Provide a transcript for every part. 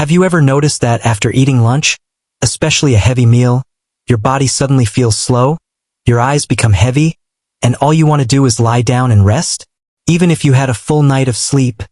Have you ever noticed that after eating lunch, especially a heavy meal, your body suddenly feels slow, your eyes become heavy, and all you want to do is lie down and rest? Even if you had a full night of sleep,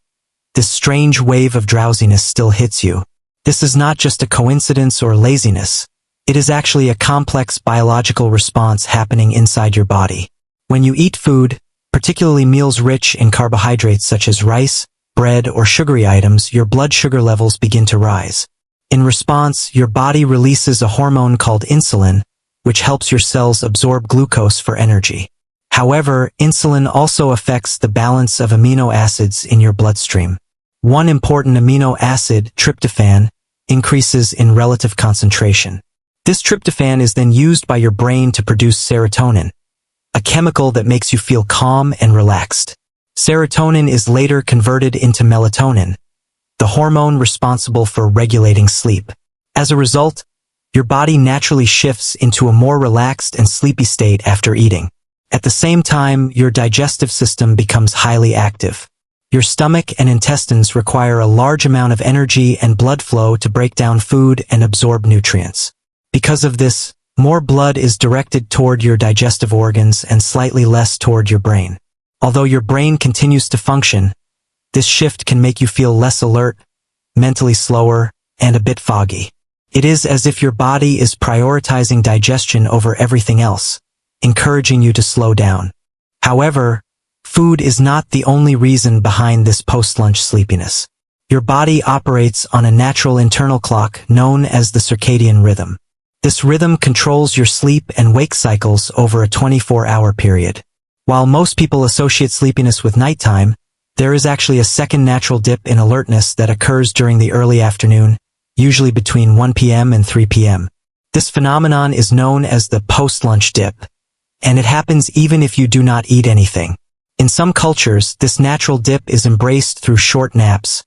this strange wave of drowsiness still hits you. This is not just a coincidence or laziness. It is actually a complex biological response happening inside your body. When you eat food, particularly meals rich in carbohydrates such as rice, bread, or sugary items, your blood sugar levels begin to rise. In response, your body releases a hormone called insulin, which helps your cells absorb glucose for energy. However, insulin also affects the balance of amino acids in your bloodstream. One important amino acid, tryptophan, increases in relative concentration. This tryptophan is then used by your brain to produce serotonin, a chemical that makes you feel calm and relaxed. Serotonin is later converted into melatonin, the hormone responsible for regulating sleep. As a result, your body naturally shifts into a more relaxed and sleepy state after eating. At the same time, your digestive system becomes highly active. Your stomach and intestines require a large amount of energy and blood flow to break down food and absorb nutrients. Because of this, more blood is directed toward your digestive organs and slightly less toward your brain. Although your brain continues to function, this shift can make you feel less alert, mentally slower, and a bit foggy. It is as if your body is prioritizing digestion over everything else, encouraging you to slow down. However, food is not the only reason behind this post-lunch sleepiness. Your body operates on a natural internal clock known as the circadian rhythm. This rhythm controls your sleep and wake cycles over a 24-hour period. While most people associate sleepiness with nighttime, there is actually a second natural dip in alertness that occurs during the early afternoon, usually between 1 p.m. and 3 p.m. This phenomenon is known as the post-lunch dip, and it happens even if you do not eat anything. In some cultures, this natural dip is embraced through short naps,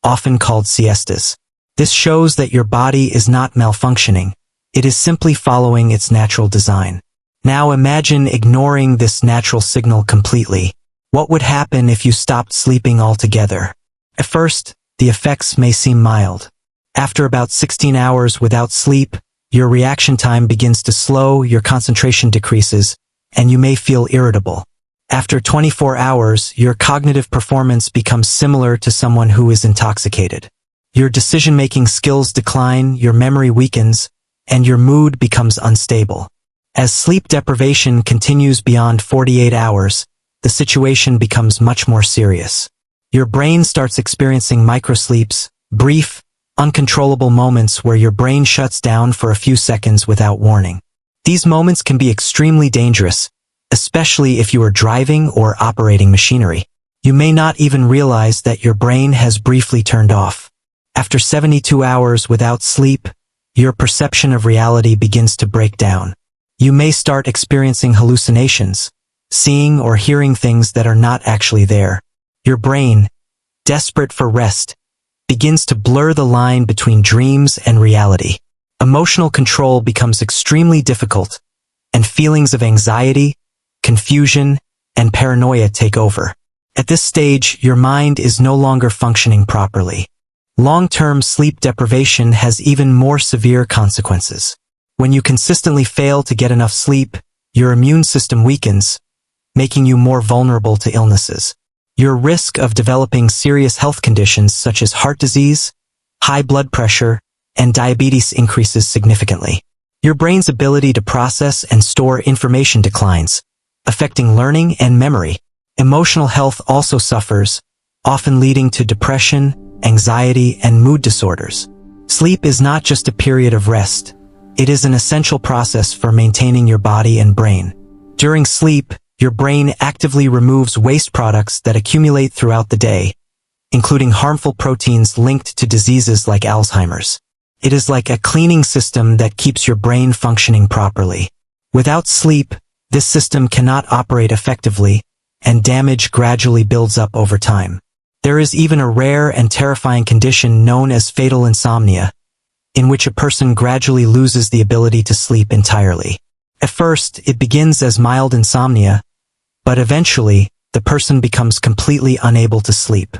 often called siestas. This shows that your body is not malfunctioning. It is simply following its natural design. Now imagine ignoring this natural signal completely. What would happen if you stopped sleeping altogether? At first, the effects may seem mild. After about 16 hours without sleep, your reaction time begins to slow, your concentration decreases, and you may feel irritable. After 24 hours, your cognitive performance becomes similar to someone who is intoxicated. Your decision-making skills decline, your memory weakens, and your mood becomes unstable. As sleep deprivation continues beyond 48 hours, the situation becomes much more serious. Your brain starts experiencing microsleeps, brief, uncontrollable moments where your brain shuts down for a few seconds without warning. These moments can be extremely dangerous, especially if you are driving or operating machinery. You may not even realize that your brain has briefly turned off. After 72 hours without sleep, your perception of reality begins to break down. You may start experiencing hallucinations, seeing or hearing things that are not actually there. Your brain, desperate for rest, begins to blur the line between dreams and reality. Emotional control becomes extremely difficult, and feelings of anxiety, confusion, and paranoia take over. At this stage, your mind is no longer functioning properly. Long-term sleep deprivation has even more severe consequences. When you consistently fail to get enough sleep, your immune system weakens, making you more vulnerable to illnesses. Your risk of developing serious health conditions such as heart disease, high blood pressure, and diabetes increases significantly. Your brain's ability to process and store information declines, affecting learning and memory. Emotional health also suffers, often leading to depression, anxiety, and mood disorders. Sleep is not just a period of rest. It is an essential process for maintaining your body and brain. During sleep, your brain actively removes waste products that accumulate throughout the day, including harmful proteins linked to diseases like Alzheimer's. It is like a cleaning system that keeps your brain functioning properly. Without sleep, this system cannot operate effectively, and damage gradually builds up over time. There is even a rare and terrifying condition known as fatal insomnia, in which a person gradually loses the ability to sleep entirely. At first, it begins as mild insomnia, but eventually, the person becomes completely unable to sleep.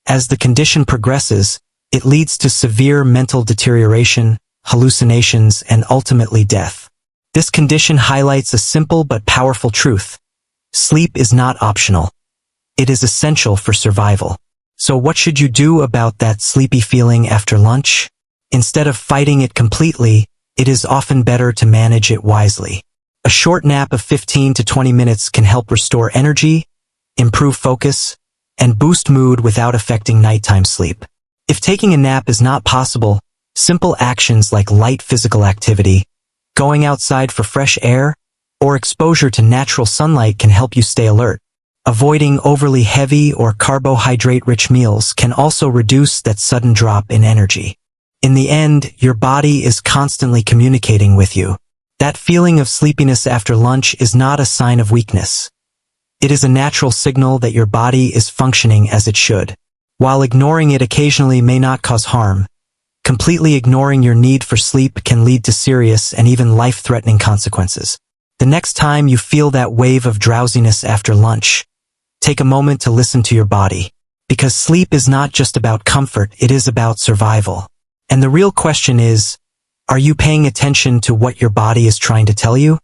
As the condition progresses, It leads to severe mental deterioration, hallucinations, and ultimately death. This condition highlights a simple but powerful truth. Sleep is not optional. It is essential for survival. So what should you do about that sleepy feeling after lunch? Instead of fighting it completely, it is often better to manage it wisely. A short nap of 15 to 20 minutes can help restore energy, improve focus, and boost mood without affecting nighttime sleep. If taking a nap is not possible, simple actions like light physical activity, going outside for fresh air, or exposure to natural sunlight can help you stay alert. Avoiding overly heavy or carbohydrate-rich meals can also reduce that sudden drop in energy. In the end, your body is constantly communicating with you. That feeling of sleepiness after lunch is not a sign of weakness. It is a natural signal that your body is functioning as it should. While ignoring it occasionally may not cause harm, completely ignoring your need for sleep can lead to serious and even life-threatening consequences. The next time you feel that wave of drowsiness after lunch, take a moment to listen to your body. Because sleep is not just about comfort, it is about survival. And the real question is, are you paying attention to what your body is trying to tell you?